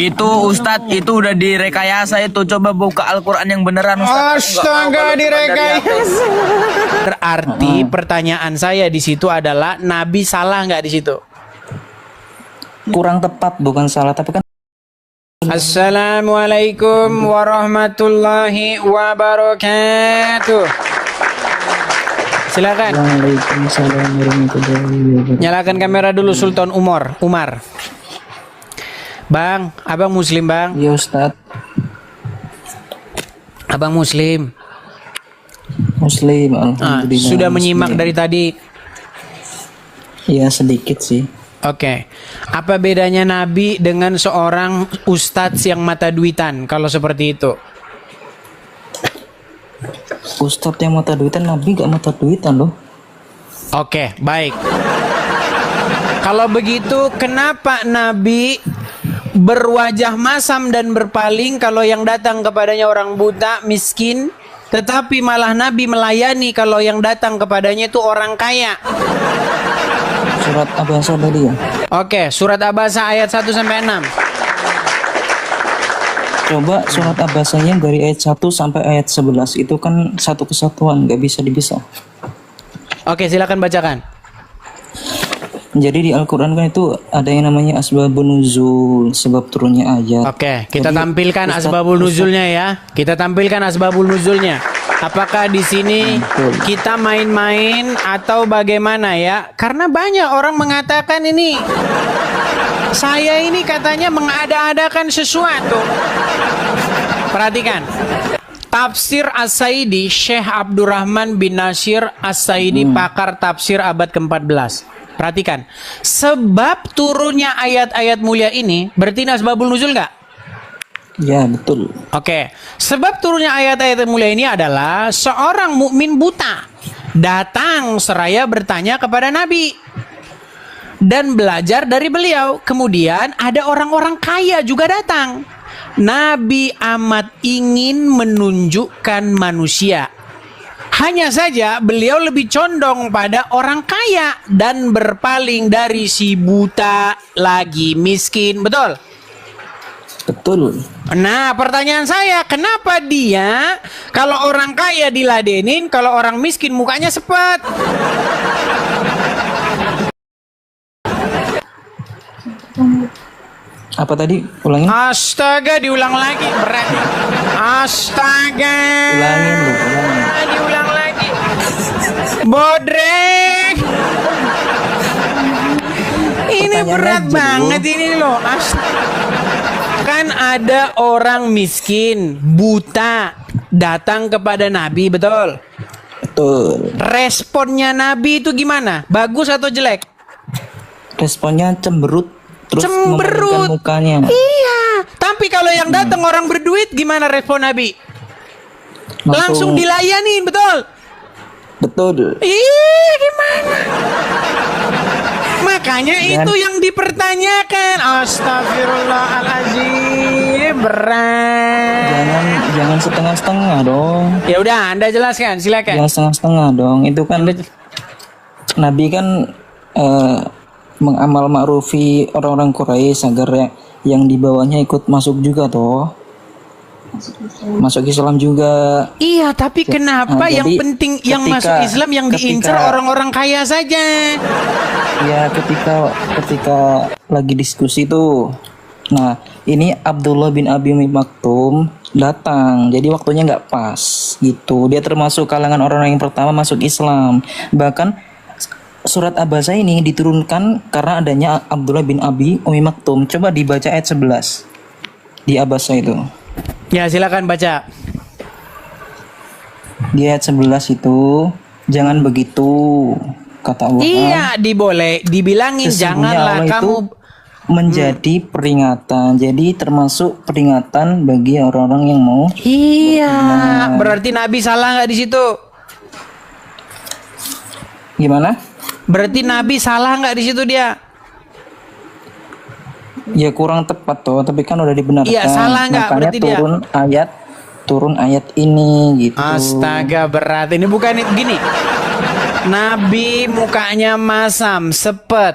Itu Ustadz, itu udah direkayasa itu. Coba buka Al-Quran yang beneran Ustadz. Astaga, direkayasa. Berarti pertanyaan saya di situ adalah Nabi salah nggak di situ? Kurang tepat, bukan salah, tapi kan. Assalamualaikum warahmatullahi wabarakatuh. Silakan. Waalaikumsalam warahmatullahi wabarakatuh. Nyalakan kamera dulu Sultan Umar. Bang, abang muslim bang? Ya Ustadz. Abang muslim. Muslim, alhamdulillah. Sudah menyimak dari tadi. Ya sedikit sih. Oke. Apa bedanya Nabi dengan seorang ustadz yang mata duitan kalau seperti itu? Ustadz yang mata duitan, Nabi gak mata duitan loh. Oke, baik. Kalau begitu, kenapa Nabi berwajah masam dan berpaling kalau yang datang kepadanya orang buta, miskin, tetapi malah Nabi melayani kalau yang datang kepadanya itu orang kaya? Surat Abasa tadi ya. Oke, surat Abasa ayat 1 sampai 6. Coba surat Abasanya dari ayat 1 sampai ayat 11. Itu kan satu kesatuan, gak bisa dipisah. Oke, silakan bacakan. Jadi di Al-Quran kan itu ada yang namanya asbabun nuzul, sebab turunnya ayat. Oke, kita Jadi, tampilkan asbabul nuzulnya ya. Kita tampilkan asbabul nuzulnya. Apakah di sini kita main-main atau bagaimana ya? Karena banyak orang mengatakan ini, saya ini katanya mengada-adakan sesuatu. Perhatikan. Tafsir As-Saidi, Syekh Abdurrahman bin Nasir As-Saidi, pakar tafsir abad ke-14. Perhatikan, sebab turunnya ayat-ayat mulia ini berarti asbabul nuzul nggak? Ya betul. Oke, sebab turunnya ayat-ayat mulia ini adalah seorang mukmin buta datang seraya bertanya kepada Nabi dan belajar dari beliau. Kemudian ada orang-orang kaya juga datang. Nabi amat ingin menunjukkan manusia. Hanya saja beliau lebih condong pada orang kaya dan berpaling dari si buta lagi miskin. Betul? Betul. Nah, pertanyaan saya, kenapa dia kalau orang kaya diladenin, kalau orang miskin mukanya sepet? Apa tadi? Ulangin. Astaga, diulang lagi. Berat. Astaga. Ulangin lu, ulangin. Diulang lagi. Bodrek. Ini Pertanyaan berat aja, banget ini loh. Kan ada orang miskin, buta, datang kepada Nabi, betul? Betul. Responnya Nabi itu gimana? Bagus atau jelek? Responnya cemberut, terus Cemberut. memalingkan mukanya. Iya. Tapi kalau yang datang orang berduit, gimana respon Nabi? Langsung dilayani, betul? Betul. Ih, gimana? Makanya itu yang dipertanyakan. Astagfirullahaladzim, berat. Jangan setengah-setengah dong. Ya udah, Anda jelaskan, silakan. Jangan setengah-setengah dong. Itu kan Nabi kan mengamal ma'rufi orang-orang Quraisy agar yang di bawahnya ikut masuk juga toh. Masuk Islam juga. Iya, tapi kenapa yang jadi penting yang ketika- masuk Islam yang diincar orang-orang kaya saja? Ya ketika lagi diskusi tuh. Nah, ini Abdullah bin Abi Maktum datang. Jadi waktunya nggak pas gitu. Dia termasuk kalangan orang yang pertama masuk Islam. Bahkan surat Abasa ini diturunkan karena adanya Abdullah bin Abi Maktum. Coba dibaca ayat 11 di Abasa itu. Ya, silakan baca. Di ayat 11 itu, jangan begitu kata Allah. Iya, dibilangin Sesungguhnya janganlah Allah kamu itu menjadi peringatan. Jadi termasuk peringatan bagi orang-orang yang mau. Iya, berarti Nabi salah nggak di situ? Gimana? Berarti Nabi salah nggak di situ dia? Ya kurang tepat toh, tapi kan udah dibenarkan. Iya, salah nggak Makanya berarti dia? turun ayat ini gitu. Astaga, berat. Ini bukan gini. Nabi mukanya masam, sepet.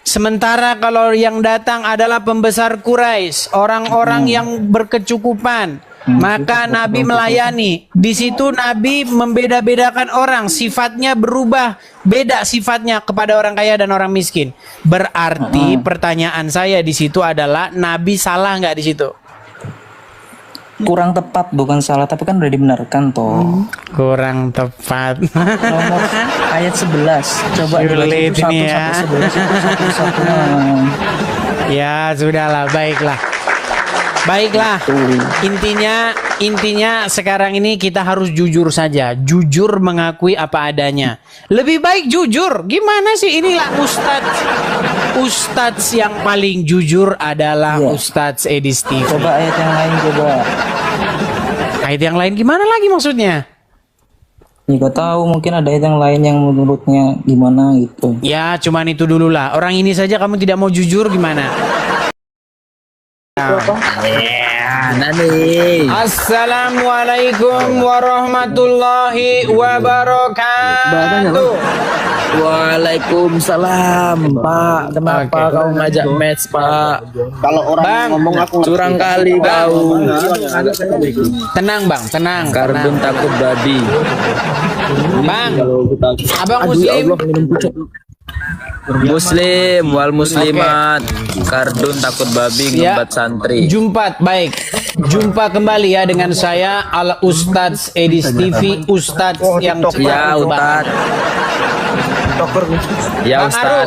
Sementara kalau yang datang adalah pembesar Quraisy, orang-orang yang berkecukupan, maka Nabi melayani. Di situ Nabi membeda-bedakan orang, sifatnya berubah, beda sifatnya kepada orang kaya dan orang miskin. Berarti pertanyaan saya di situ adalah Nabi salah nggak di situ? Kurang tepat, bukan salah, tapi kan udah dibenarkan toh. Kurang tepat. Nomor ayat 11. Coba dibaca Sulit itu ini ya. 1 sampai 11 itu satu-satu. Ya sudahlah, baiklah. Baiklah. Intinya sekarang ini kita harus jujur saja, jujur mengakui apa adanya. Lebih baik jujur. Gimana sih, inilah Ustadz yang paling jujur adalah Ustadz Edis TV. Coba ayat yang lain coba. Ayat yang lain gimana lagi maksudnya? Ya gak tahu, mungkin ada ayat yang lain yang menurutnya gimana gitu. Ya cuman itu dulu lah. Orang ini saja kamu tidak mau jujur gimana? Assalamualaikum warahmatullahi wabarakatuh. Waalaikumsalam, Pak. Kenapa kau ngajak match, Pak? Kalau orang Bang, ngomong aku Curang kali kau. tenang bang, tenang. Kardun takut babi. Bang, abang muslim. Muslim wal muslimat. Kardun takut babi ngebat santri. Baik. Jumpa kembali ya dengan saya Al Ustadz Edis TV, Ustadz yang Ya Ustad. Ya Bang Aru.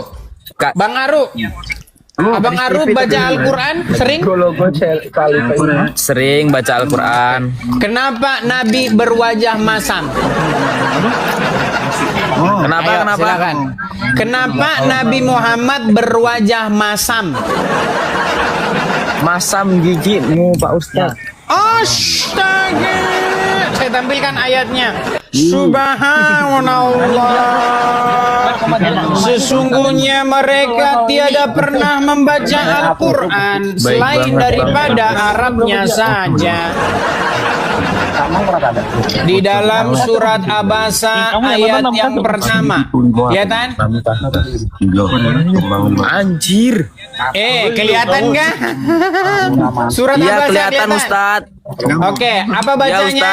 Ustad. Bang Aru. Abang Aru baca Al-Quran sering? Sering baca Al-Quran. Kenapa Nabi berwajah masam? Kenapa? Ayo, Kenapa? silakan. Kenapa Nabi Muhammad berwajah masam? Masam gigimu, Pak Ustad. Astaga. Saya tampilkan ayatnya. Subhanallah. Sesungguhnya mereka tiada pernah membaca Al-Quran selain daripada Arabnya saja. Di dalam surat Abasa ayat yang pertama, ya kan? Anjir. Kelihatan nggak? Surat Iya Abasa kelihatan Ustad. Oke, apa bacanya?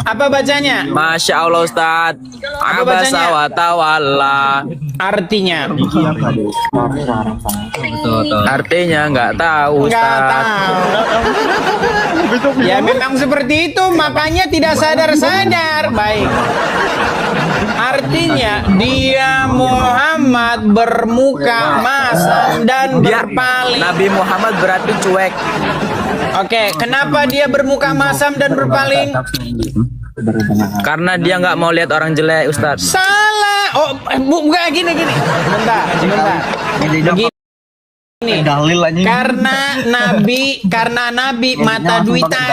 Apa bacanya? Masya Allah Ustad. Apa Abasa bacanya? wa tawalla. Artinya? Artinya nggak tahu Nggak Ustad. tahu. Ya memang seperti itu, makanya tidak sadar-sadar. Baik. Artinya dia Muhammad bermuka masam dan berpaling. Nabi Muhammad berarti cuek. Oke, kenapa dia bermuka masam dan berpaling? Karena dia nggak mau lihat orang jelek Ustad. Salah. Oh, bukan gini. Bentar. Begini. dalil aja. Karena Nabi mata duitan.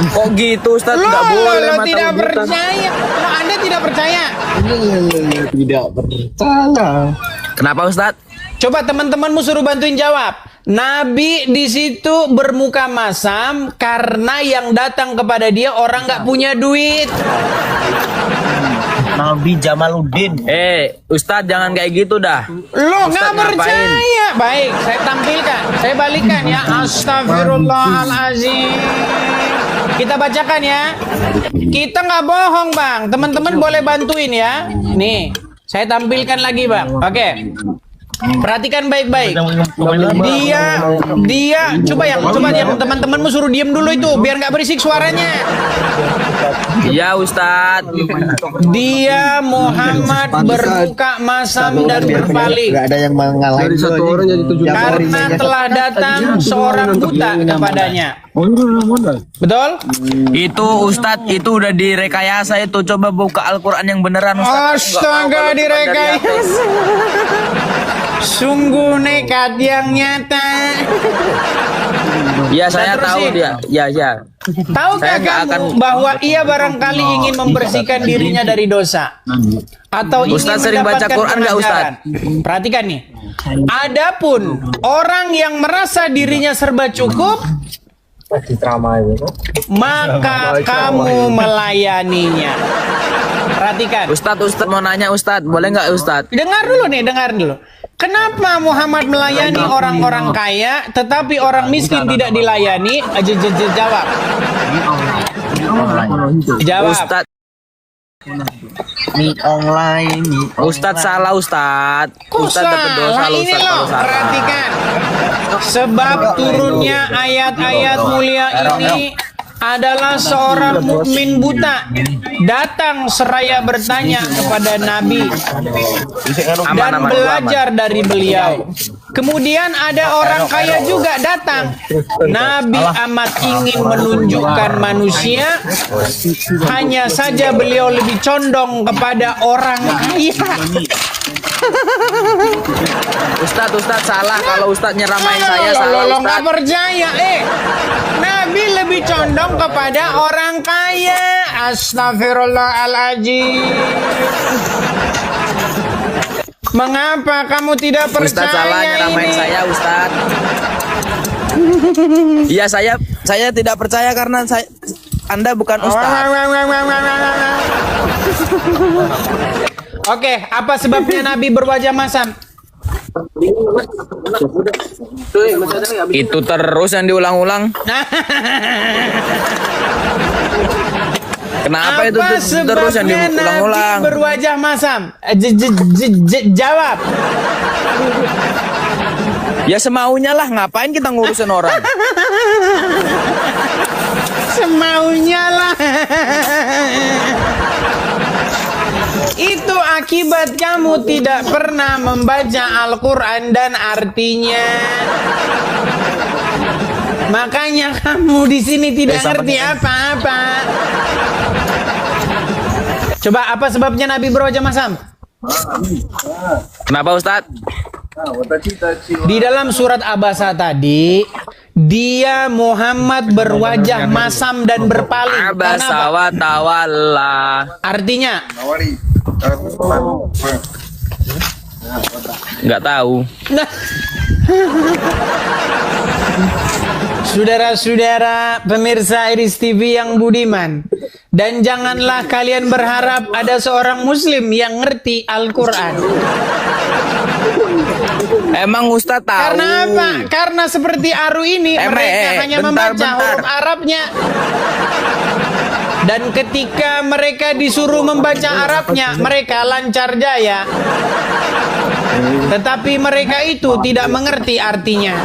Kok gitu Ustad? Nggak boleh Lo mata tidak duitan. percaya. Lo Anda tidak percaya. Tidak percaya. Kenapa Ustad? Coba teman-temanmu suruh bantuin jawab. Nabi di situ bermuka masam karena yang datang kepada dia orang nggak punya duit. Nabi Jamaluddin. Ustad jangan kayak gitu dah. Lo nggak Ustaz ngapain? percaya. Baik, saya tampilkan. Saya balikan ya. Astagfirullahalazim. Kita bacakan ya. Kita nggak bohong bang. Teman-teman boleh bantuin ya. Nih, saya tampilkan lagi bang. Oke. Perhatikan baik-baik. Dia coba yang teman-temanmu suruh diem dulu itu biar nggak berisik suaranya. Iya Ustad. Dia Muhammad bermuka masam dan berpaling Gak ada yang mengalami dari satu orang jadi 7 karena telah datang seorang buta kepadanya. Betul? Itu Ustad itu udah direkayasa itu. Coba buka Al-Quran yang beneran Ustad. Astaga, direkayasa. Sungguh nekat yang nyata. Ya saya tahu terusin. dia. Ya. Tahukah Saya nggak kamu akan- bahwa ia barangkali ingin membersihkan dirinya dari dosa? Atau ingin Ustaz sering baca mendapatkan Quran nggak, Ustaz? kebenaran? Perhatikan nih. Adapun orang yang merasa dirinya serba cukup, maka kamu melayaninya. Perhatikan. Ustadz mau nanya Ustadz, boleh nggak Ustadz? Dengar dulu nih, dengar dulu. Kenapa Muhammad melayani orang-orang kaya, tetapi orang miskin tidak dilayani? Jawab. Jawab. Ustadz, Mie online, Ustadz salah Ustadz. Kok Ustadz dapat dosa salah? loh Ini Ustadz loh, kalau salah. perhatikan. Sebab turunnya ayat-ayat mulia ini adalah seorang mukmin buta datang seraya bertanya kepada Nabi dan belajar dari beliau. Kemudian ada orang kaya juga datang. Nabi amat ingin menunjukkan manusia, hanya saja beliau lebih condong kepada orang kaya. Ustadz salah kalau Ustadz nyeramain saya salah Lo nggak Ustadz. percaya? Nabi lebih condong kepada orang kaya. Astagfirullahaladzim. Mengapa kamu tidak percaya Ustadz salah nyeramain ini? saya Ustadz. Iya saya tidak percaya karena Anda bukan Ustadz. Oke, apa sebabnya Nabi berwajah masam? Itu terus yang diulang-ulang. Kenapa itu Apa terus yang sebabnya diulang-ulang? Nabi berwajah masam? Jawab. Ya semaunya lah, ngapain kita ngurusin orang? Semaunya lah. Itu akibat kamu tidak pernah membaca Al-Quran dan artinya. Makanya kamu di sini tidak ngerti apa-apa. Coba apa sebabnya Nabi berwajah masam? Kenapa Ustadz? Di dalam surat Abasa tadi, dia Muhammad berwajah masam dan berpaling. Abasa Kenapa? wa tawalla. Artinya, Nggak tahu. nah, saudara-saudara pemirsa Iris TV yang budiman, dan janganlah kalian berharap ada seorang muslim yang ngerti Al-Quran. Emang Ustadz tahu? Karena apa? Karena seperti Aru ini mereka hanya membaca huruf Arabnya. Dan ketika mereka disuruh membaca Arabnya, mereka lancar jaya. Tetapi mereka itu tidak mengerti artinya.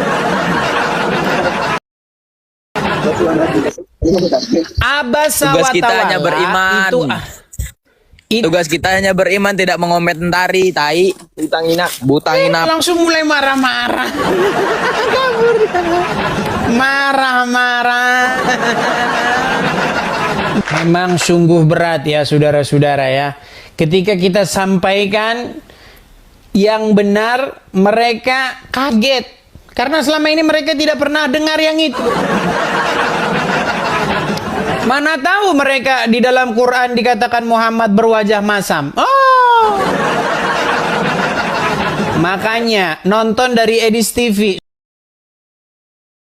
Abasa Tugas wa kita hanya tawalla beriman. Tugas kita hanya beriman, tidak mengomentari. Tai, butang inap. langsung mulai marah-marah. Kabur. Marah-marah. Memang sungguh berat ya saudara-saudara ya. Ketika kita sampaikan yang benar, mereka kaget. Karena selama ini mereka tidak pernah dengar yang itu. Mana tahu mereka di dalam Quran dikatakan Muhammad berwajah masam. Oh. Makanya nonton dari Edis TV.